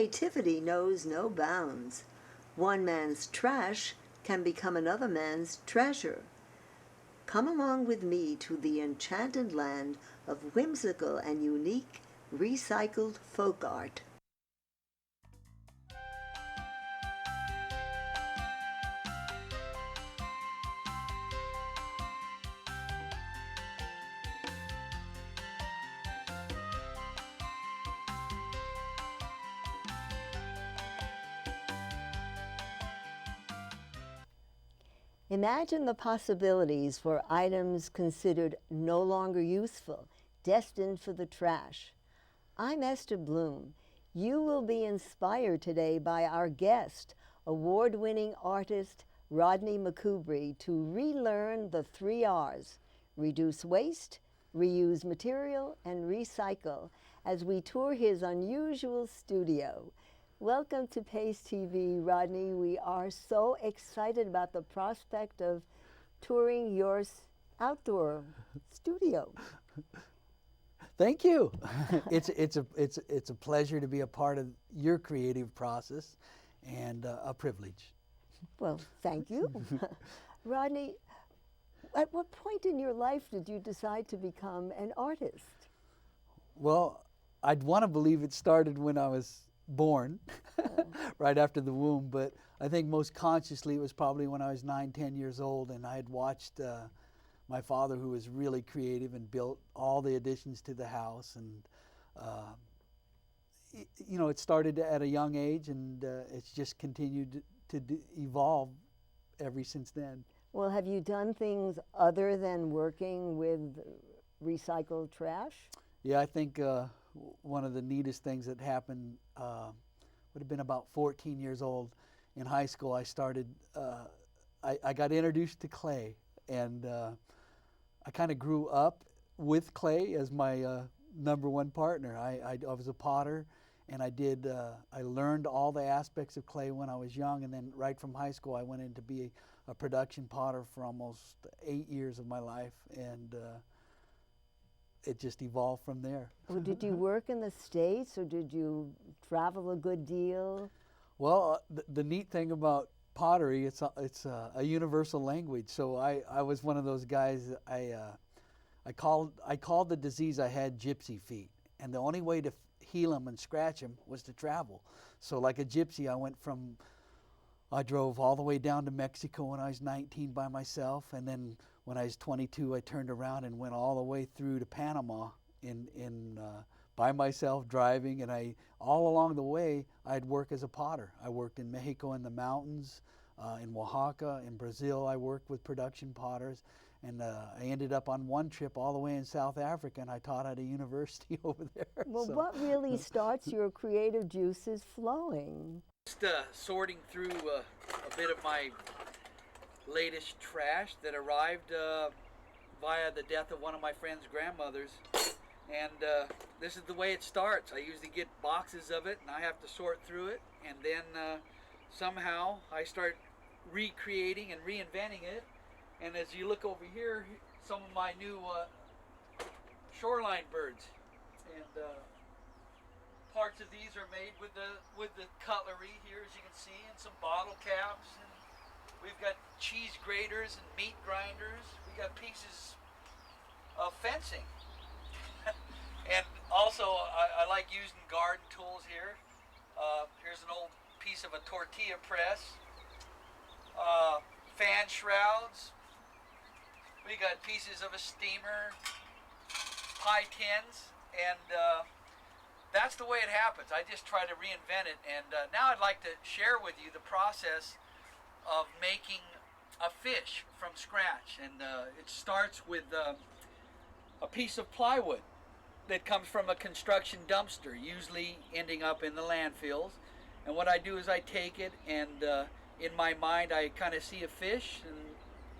Creativity knows no bounds. One man's trash can become another man's treasure. Come along with me to the enchanted land of whimsical and unique recycled folk art. Imagine the possibilities for items considered no longer useful, destined for the trash. I'm Esther Bloom. You will be inspired today by our guest, award-winning artist Rodney McCoubrey, to relearn the 3 R's: reduce waste, reuse material, and recycle, as we tour his unusual studio. Welcome to Pace TV, Rodney. We are so excited about the prospect of touring your outdoor studio. Thank you. It's a pleasure to be a part of your creative process, and a privilege. Well, thank you. Rodney, at what point in your life did you decide to become an artist? Well, I'd want to believe it started when I was born, right after the womb, but I think most consciously it was probably when I was 9, 10 years old, and I had watched my father, who was really creative and built all the additions to the house, and you know, it started at a young age, and it's just continued to evolve ever since then. Well, have you done things other than working with recycled trash? Yeah, I think one of the neatest things that happened would have been about 14 years old. In high school, I started, I got introduced to clay, and I kind of grew up with clay as my number one partner. I was a potter, and I learned all the aspects of clay when I was young, and then right from high school I went in to be a production potter for almost 8 years of my life, and it just evolved from there. Well, did you work in the States, or did you travel a good deal? Well, the neat thing about pottery, it's a universal language. So I was one of those guys. I called the disease I had gypsy feet, and the only way to heal them and scratch them was to travel. So like a gypsy, I drove all the way down to Mexico when I was 19 by myself, and then when I was 22, I turned around and went all the way through to Panama by myself driving. And all along the way, I'd work as a potter. I worked in Mexico in the mountains, in Oaxaca, in Brazil. I worked with production potters, and I ended up on one trip all the way in South Africa, and I taught at a university over there. Well, So. what really starts your creative juices flowing? Just sorting through a bit of my latest trash that arrived via the death of one of my friend's grandmothers, and this is the way it starts. I usually get boxes of it, and I have to sort through it, and then somehow I start recreating and reinventing it. And as you look over here, some of my new shoreline birds, and parts of these are made with the cutlery here, as you can see, and some bottle caps, and we've got cheese graters and meat grinders. We got pieces of fencing, and also I like using garden tools here. Here's an old piece of a tortilla press, fan shrouds. We got pieces of a steamer, pie tins, and that's the way it happens. I just try to reinvent it, and now I'd like to share with you the process of making a fish from scratch. And it starts with a piece of plywood that comes from a construction dumpster, usually ending up in the landfills. And what I do is I take it, and in my mind I kind of see a fish, and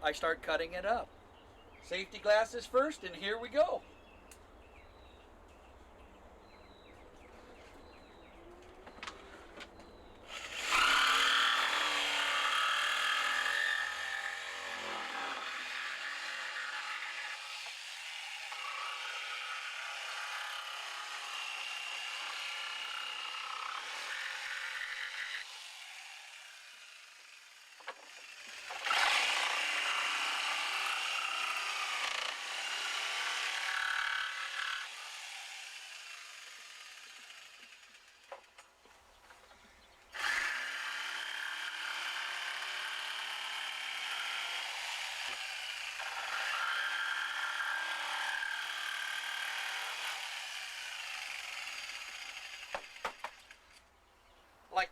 I start cutting it up. Safety glasses first, and here we go.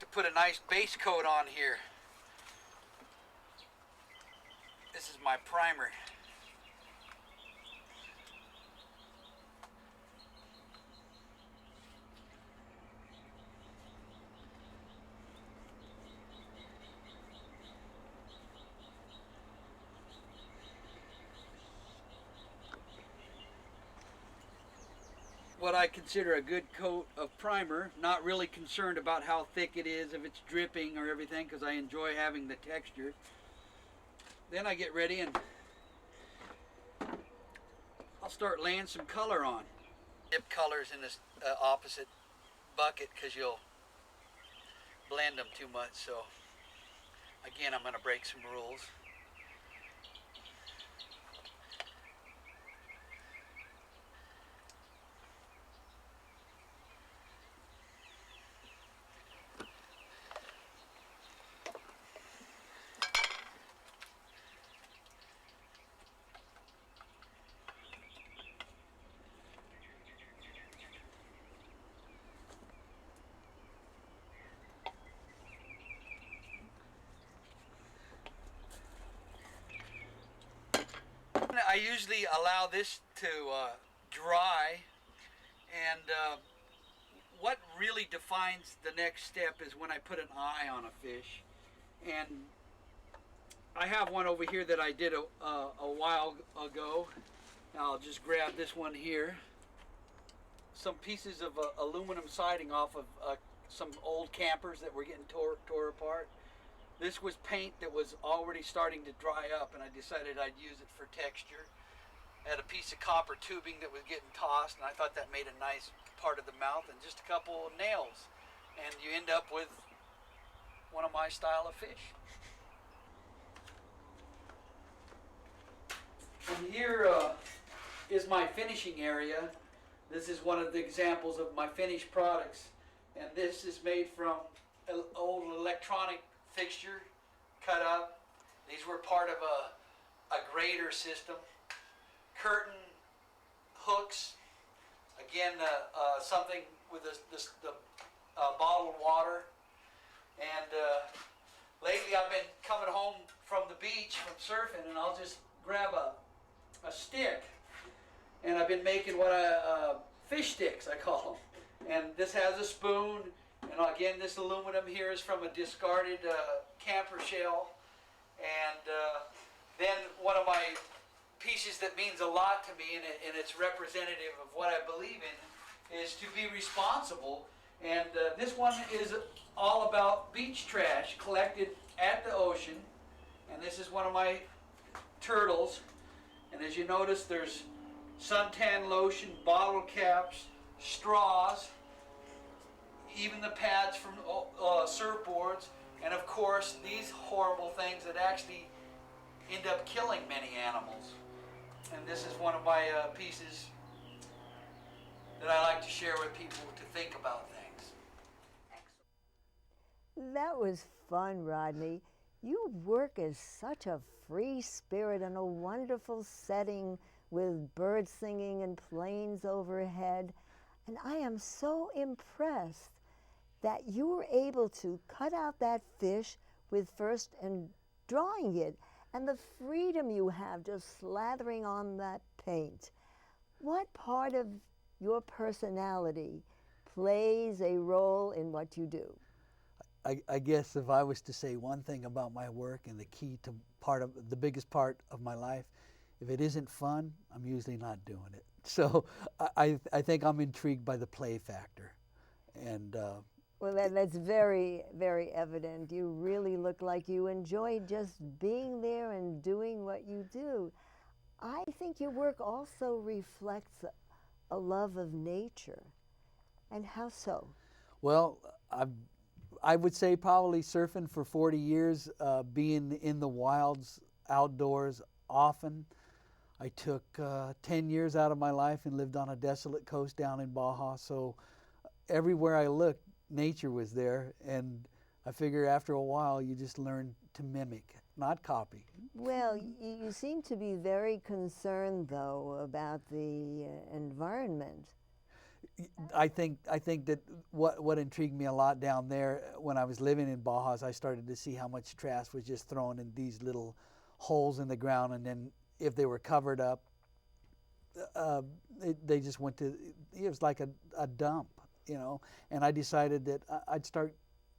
to put a nice base coat on here. This is my primer. What I consider a good coat of primer, not really concerned about how thick it is, if it's dripping or everything, because I enjoy having the texture. Then I get ready and I'll start laying some color on. Dip colors in this opposite bucket because you'll blend them too much. So again, I'm going to break some rules. I usually allow this to dry, and what really defines the next step is when I put an eye on a fish. And I have one over here that I did a while ago. Now I'll just grab this one here. Some pieces of aluminum siding off of some old campers that were getting tore apart. This was paint that was already starting to dry up, and I decided I'd use it for texture. I had a piece of copper tubing that was getting tossed, and I thought that made a nice part of the mouth, and just a couple of nails. And you end up with one of my style of fish. And here is my finishing area. This is one of the examples of my finished products. And this is made from an old electronic fixture cut up. These were part of a grater system. Curtain hooks. Again, something with the bottled water. And lately I've been coming home from the beach from surfing, and I'll just grab a stick, and I've been making what fish sticks, I call them. And this has a spoon. And again, this aluminum here is from a discarded camper shell. And then one of my pieces that means a lot to me, and it's representative of what I believe in, is to be responsible. And this one is all about beach trash collected at the ocean. And this is one of my turtles. And as you notice, there's suntan lotion, bottle caps, straws, even the pads from surfboards, and of course these horrible things that actually end up killing many animals. And this is one of my pieces that I like to share with people to think about things. That was fun, Rodney. You work as such a free spirit in a wonderful setting with birds singing and planes overhead. And I am so impressed that you were able to cut out that fish with first and drawing it, and the freedom you have just slathering on that paint. What part of your personality plays a role in what you do? I guess if I was to say one thing about my work and the key to the biggest part of my life, if it isn't fun, I'm usually not doing it. So I think I'm intrigued by the play factor. And well, that's very, very evident. You really look like you enjoy just being there and doing what you do. I think your work also reflects a love of nature. And how so? Well, I would say probably surfing for 40 years, being in the wilds, outdoors often. I took 10 years out of my life and lived on a desolate coast down in Baja. So everywhere I looked, nature was there. And I figure after a while, you just learn to mimic, not copy. Well, you seem to be very concerned, though, about the environment. I think that what intrigued me a lot down there when I was living in Baja is I started to see how much trash was just thrown in these little holes in the ground, and then if they were covered up, they just went to, it was like a dump, you know. And I decided that I'd start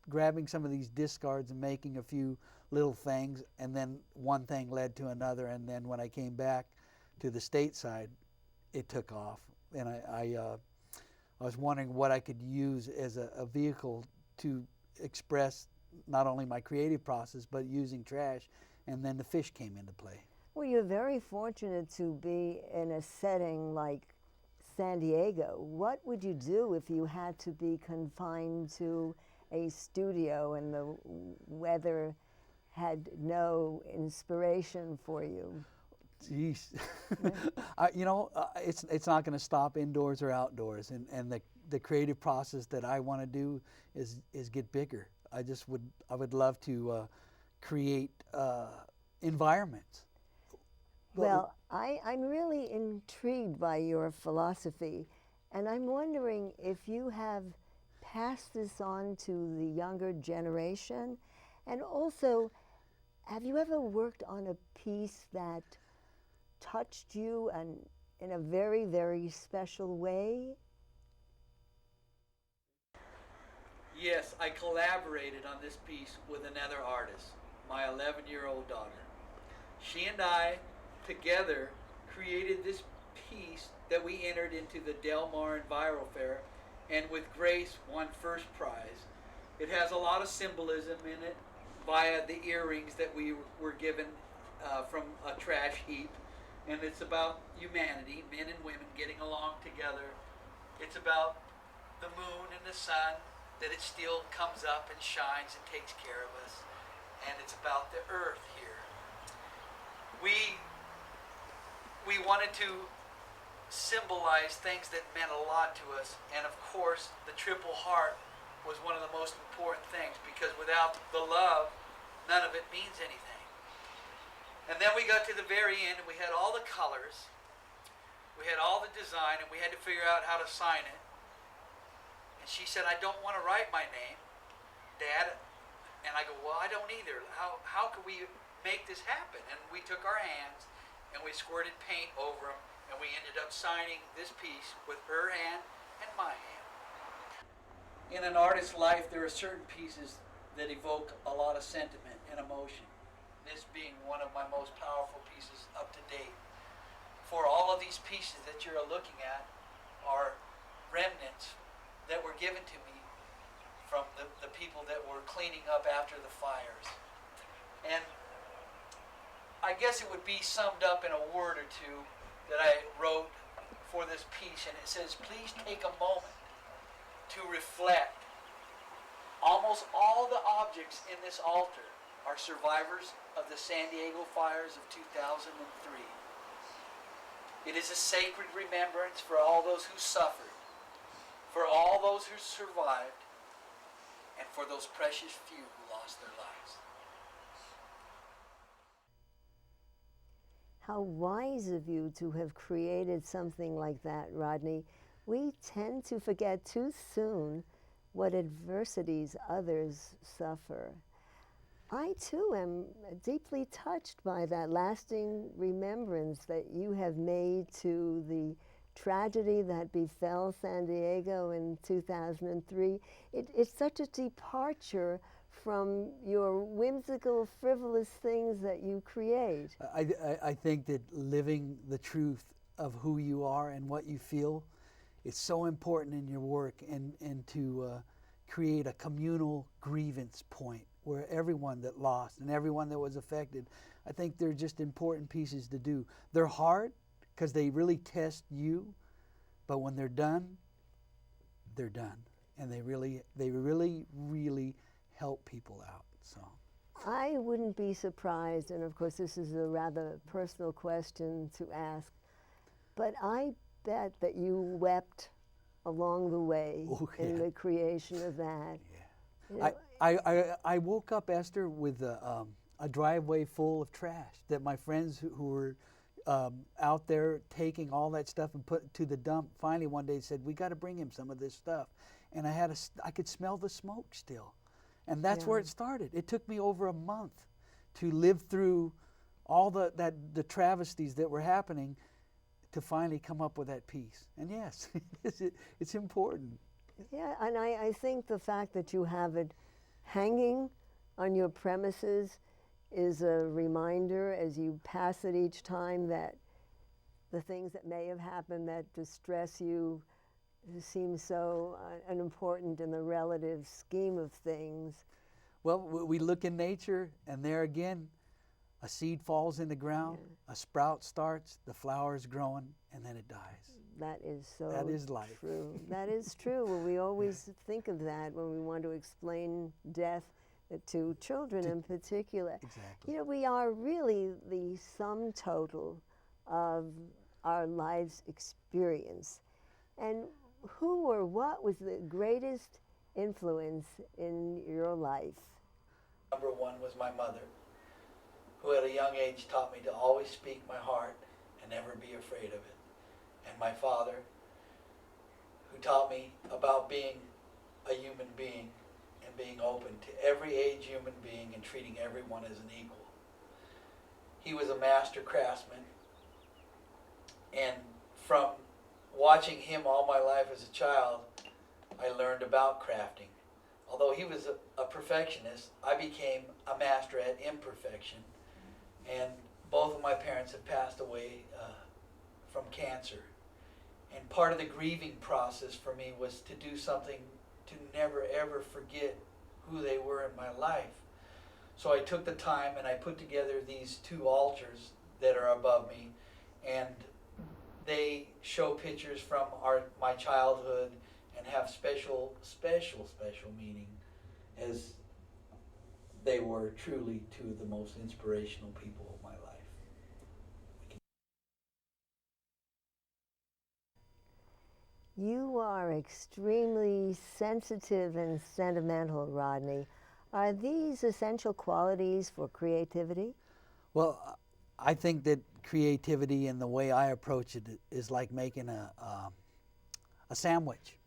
grabbing some of these discards and making a few little things, and then one thing led to another, and then when I came back to the stateside, it took off, and I was wondering what I could use as a vehicle to express not only my creative process, but using trash, and then the fish came into play. Well, you're very fortunate to be in a setting like San Diego. What would you do if you had to be confined to a studio and the weather had no inspiration for you? Jeez, it's not going to stop indoors or outdoors, and the creative process that I want to do is get bigger. I would love to create environments. Well, I'm really intrigued by your philosophy, and I'm wondering if you have passed this on to the younger generation, and also, have you ever worked on a piece that touched you and in a very, very special way? Yes, I collaborated on this piece with another artist, my 11-year-old daughter. She and I together created this piece that we entered into the Del Mar Enviro Fair, and with grace won first prize. It has a lot of symbolism in it via the earrings that we were given from a trash heap. And it's about humanity, men and women getting along together. It's about the moon and the sun, that it still comes up and shines and takes care of us. And it's about the earth here. We wanted to symbolize things that meant a lot to us. And of course, the Triple Heart was one of the most important things, because without the love, none of it means anything. And then we got to the very end, and we had all the colors, we had all the design, and we had to figure out how to sign it. And she said, "I don't want to write my name, Dad." And I go, "Well, I don't either. How could we make this happen?" And we took our hands, and we squirted paint over them, and we ended up signing this piece with her hand and my hand. In an artist's life, there are certain pieces that evoke a lot of sentiment and emotion. This being one of my most powerful pieces up to date. For all of these pieces that you're looking at are remnants that were given to me from the people that were cleaning up after the fires. And I guess it would be summed up in a word or two that I wrote for this piece, and it says, "Please take a moment to reflect. Almost all the objects in this altar are survivors of the San Diego fires of 2003. It is a sacred remembrance for all those who suffered, for all those who survived, and for those precious few who lost their lives." How wise of you to have created something like that, Rodney. We tend to forget too soon what adversities others suffer. I too am deeply touched by that lasting remembrance that you have made to the tragedy that befell San Diego in 2003. It's such a departure from your whimsical, frivolous things that you create. I think that living the truth of who you are and what you feel is so important in your work, and to create a communal grievance point where everyone that lost and everyone that was affected, I think they're just important pieces to do. They're hard because they really test you, but when they're done, and they really help people out. So I wouldn't be surprised, and of course this is a rather personal question to ask, but I bet that you wept along the way in the creation of that. Yeah. You know, I woke up, Esther, with a driveway full of trash that my friends who were out there taking all that stuff and put it to the dump. Finally, one day said, "We got to bring him some of this stuff," and I could smell the smoke still, and that's where it started. It took me over a month to live through all the travesties that were happening to finally come up with that peace. And yes, it's important. Yeah, and I think the fact that you have it hanging on your premises is a reminder as you pass it each time that the things that may have happened that distress you seem so unimportant in the relative scheme of things. Well, we look in nature, and there again, a seed falls in the ground, a sprout starts, the flower is growing, and then it dies. That is so That is life. true. That is true. Well, we always think of that when we want to explain death to children in particular. Exactly. You know, we are really the sum total of our life's experience. And who or what was the greatest influence in your life? Number one was my mother, who at a young age taught me to always speak my heart and never be afraid of it. And my father, who taught me about being a human being and being open to every age human being and treating everyone as an equal. He was a master craftsman, and from watching him all my life as a child, I learned about crafting. Although he was a perfectionist, I became a master at imperfection. And both of my parents have passed away from cancer. And part of the grieving process for me was to do something to never ever forget who they were in my life. So I took the time and I put together these two altars that are above me, and they show pictures from my childhood and have special meaning, as they were truly two of the most inspirational people of my life. You are extremely sensitive and sentimental, Rodney. Are these essential qualities for creativity? Well, I think that creativity and the way I approach it is like making a sandwich.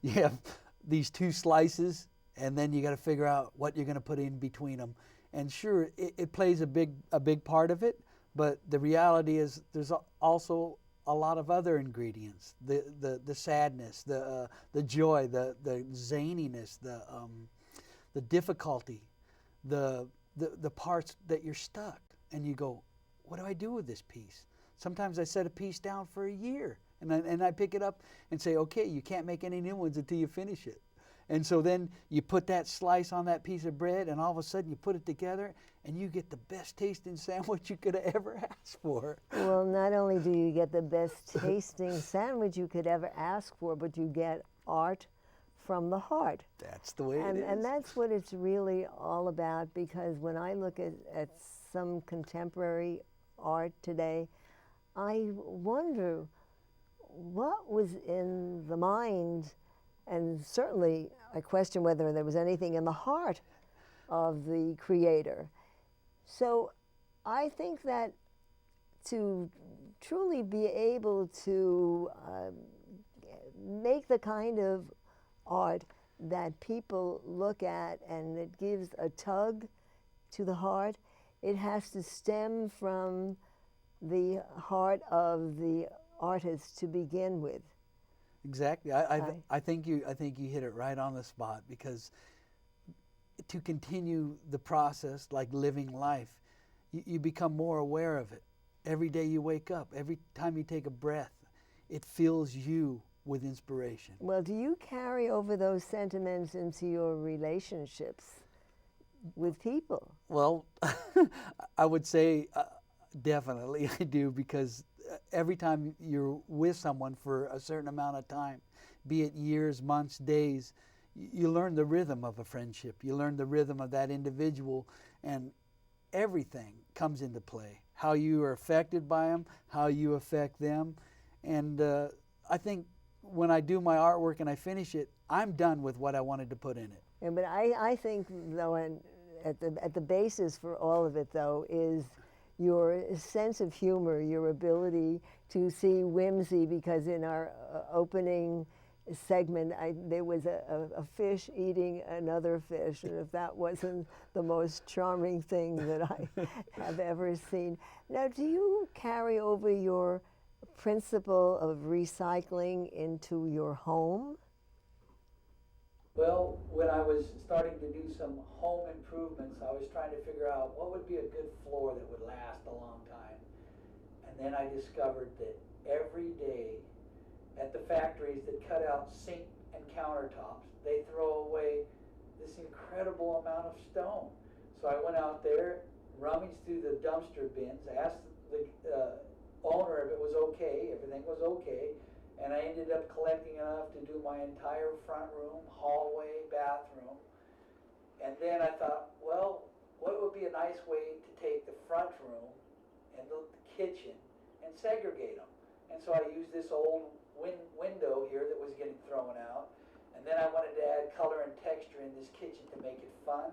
You have these two slices, and then you got to figure out what you're going to put in between them. And sure, it plays a big part of it, but the reality is there's also a lot of other ingredients: the sadness, the joy, the zaniness, the difficulty, the parts that you're stuck, and you go, what do I do with this piece? Sometimes I set a piece down for a year, and I pick it up and say, okay, you can't make any new ones until you finish it. And so then you put that slice on that piece of bread, and all of a sudden you put it together, and you get the best tasting sandwich you could have ever ask for. Well, not only do you get the best tasting sandwich you could ever ask for, but you get art from the heart. That's the way it is. And that's what it's really all about, because when I look at some contemporary art today, I wonder what was in the mind, and certainly I question whether there was anything in the heart of the creator. So I think that to truly be able to make the kind of art that people look at and it gives a tug to the heart, it has to stem from the heart of the artist to begin with. Exactly. I think you hit it right on the spot, because to continue the process, like living life, you become more aware of it. Every day you wake up, every time you take a breath, it fills you with inspiration. Well, do you carry over those sentiments into your relationships with people? Well, I would say definitely I do, because every time you're with someone for a certain amount of time, be it years, months, days, you learn the rhythm of a friendship. You learn the rhythm of that individual, and everything comes into play. How you are affected by them, how you affect them. And I think when I do my artwork and I finish it, I'm done with what I wanted to put in it. Yeah, but I think, though, and at the basis for all of it, though, is your sense of humor, your ability to see whimsy, because in our opening segment, there was a fish eating another fish, and if that wasn't the most charming thing that I have ever seen. Now, do you carry over your principle of recycling into your home? Well, when I was starting to do some home improvements, I was trying to figure out what would be a good floor that would last a long time. And then I discovered that every day at the factories that cut out sink and countertops, they throw away this incredible amount of stone. So I went out there, rummaged through the dumpster bins, asked the owner if it was okay, everything was okay, and I ended up collecting enough to do my entire front room, hallway, bathroom. And then I thought, well, what would be a nice way to take the front room and the kitchen and segregate them? And so I used this old window here that was getting thrown out. And then I wanted to add color and texture in this kitchen to make it fun.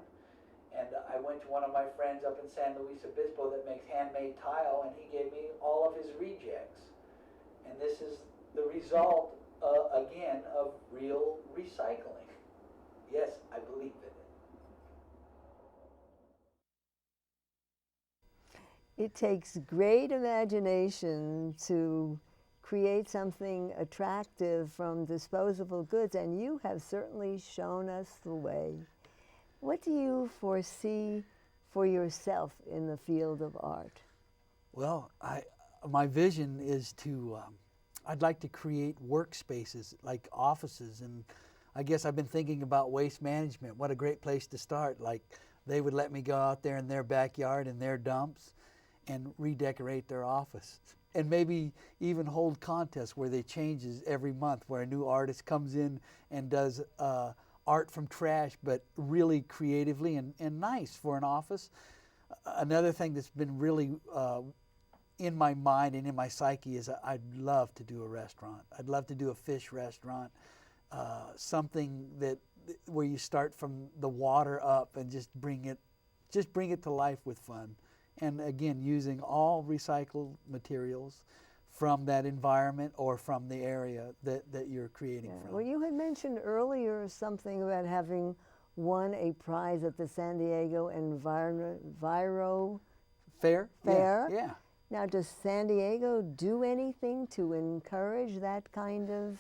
And I went to one of my friends up in San Luis Obispo that makes handmade tile, and he gave me all of his rejects. And this is the result, again, of real recycling. Yes, I believe in it. It takes great imagination to create something attractive from disposable goods, and you have certainly shown us the way. What do you foresee for yourself in the field of art? Well, my vision is to, I'd like to create workspaces like offices, and I guess I've been thinking about waste management. What a great place to start. Like, they would let me go out there in their backyard, in their dumps, and redecorate their office. And maybe even hold contests where they changes every month, where a new artist comes in and does art from trash, but really creatively and nice for an office. Another thing that's been really in my mind and in my psyche is I'd love to do a restaurant. I'd love to do a fish restaurant, something that where you start from the water up and just bring it to life with fun. And again, using all recycled materials from that environment or from the area that you're creating from. Well, you had mentioned earlier something about having won a prize at the San Diego Enviro Fair. Yeah. Now, does San Diego do anything to encourage that kind of?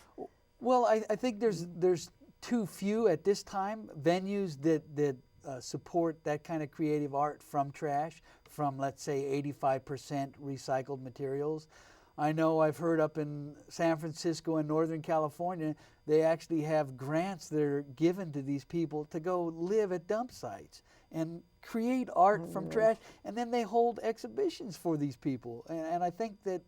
Well, I think there's too few at this time venues that support that kind of creative art from trash, from let's say 85% recycled materials. I know I've heard up in San Francisco and Northern California, they actually have grants that are given to these people to go live at dump sites and create art from trash, and then they hold exhibitions for these people. And I think that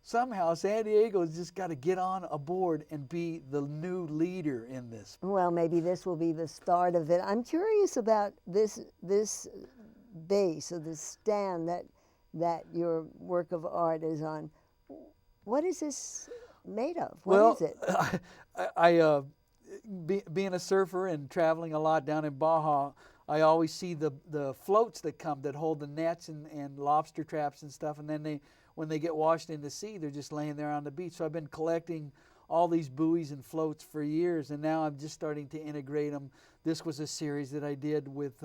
somehow San Diego's just got to get on a board and be the new leader in this. Well, maybe this will be the start of it. I'm curious about this base or this stand that your work of art is on. What is this made of? What is it? Being a surfer and traveling a lot down in Baja, I always see the floats that come that hold the nets and lobster traps and stuff, and then when they get washed in the sea, they're just laying there on the beach. So I've been collecting all these buoys and floats for years, and now I'm just starting to integrate them. This was a series that I did with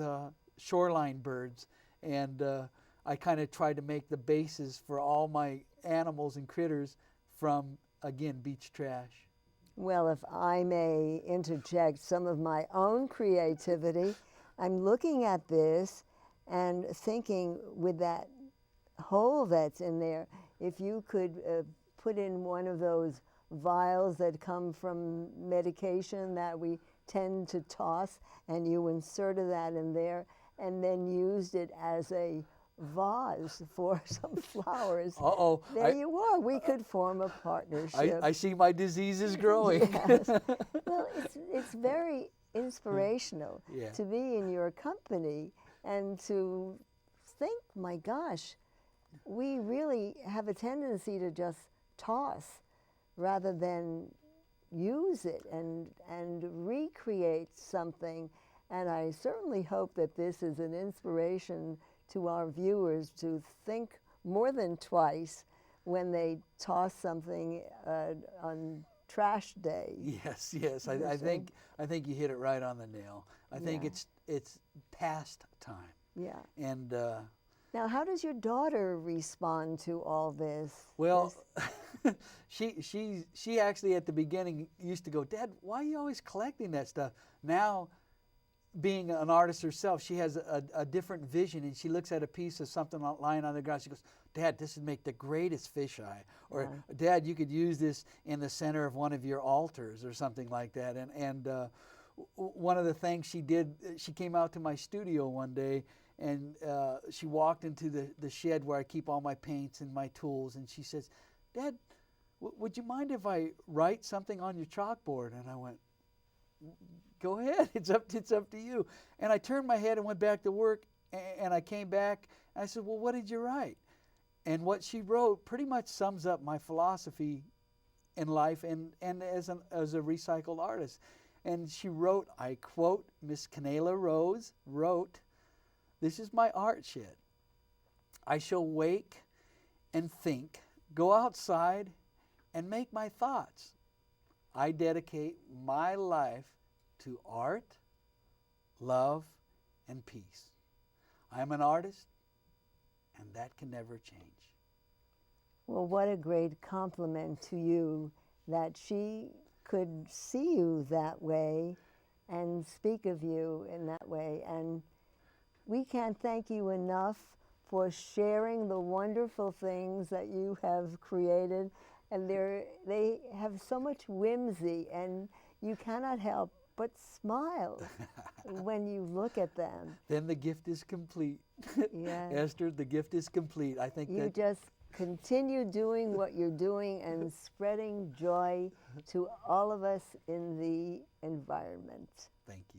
shoreline birds, and I kind of tried to make the bases for all my animals and critters from, again, beach trash. Well, if I may interject some of my own creativity, I'm looking at this and thinking with that hole that's in there, if you could put in one of those vials that come from medication that we tend to toss, and you inserted that in there and then used it as a vase for some flowers. Uh-oh. There you are. We could form a partnership. I see my disease is growing. Yes. Well, it's very inspirational Yeah. to be in your company and to think, my gosh, we really have a tendency to just toss rather than use it and recreate something. And I certainly hope that this is an inspiration to our viewers to think more than twice when they toss something on trash day. Yes, yes. I think you hit it right on the nail. I think Yeah. it's past time. Yeah. And Now, how does your daughter respond to all this? well, she actually at the beginning used to go, Dad, why are you always collecting that stuff? Now, being an artist herself, she has a different vision, and she looks at a piece of something lying on the ground. She goes, Dad, this would make the greatest fisheye. Or, Dad, you could use this in the center of one of your altars or something like that. And one of the things she did, she came out to my studio one day, and she walked into the shed where I keep all my paints and my tools, and she says, Dad, would you mind if I write something on your chalkboard? And I went, go ahead, it's up to you. And I turned my head and went back to work, and I came back and I said, well, what did you write? And what she wrote pretty much sums up my philosophy in life and as a recycled artist. And she wrote, I quote, Miss Canela Rose wrote, this is my art shed. I shall wake and think, go outside and make my thoughts. I dedicate my life to art, love, and peace. I'm an artist, and that can never change. Well, what a great compliment to you that she could see you that way and speak of you in that way. And we can't thank you enough for sharing the wonderful things that you have created. And they have so much whimsy, and you cannot help but smile when you look at them. Then the gift is complete. Yeah. Esther, the gift is complete. I think You just continue doing what you're doing and spreading joy to all of us in the environment. Thank you.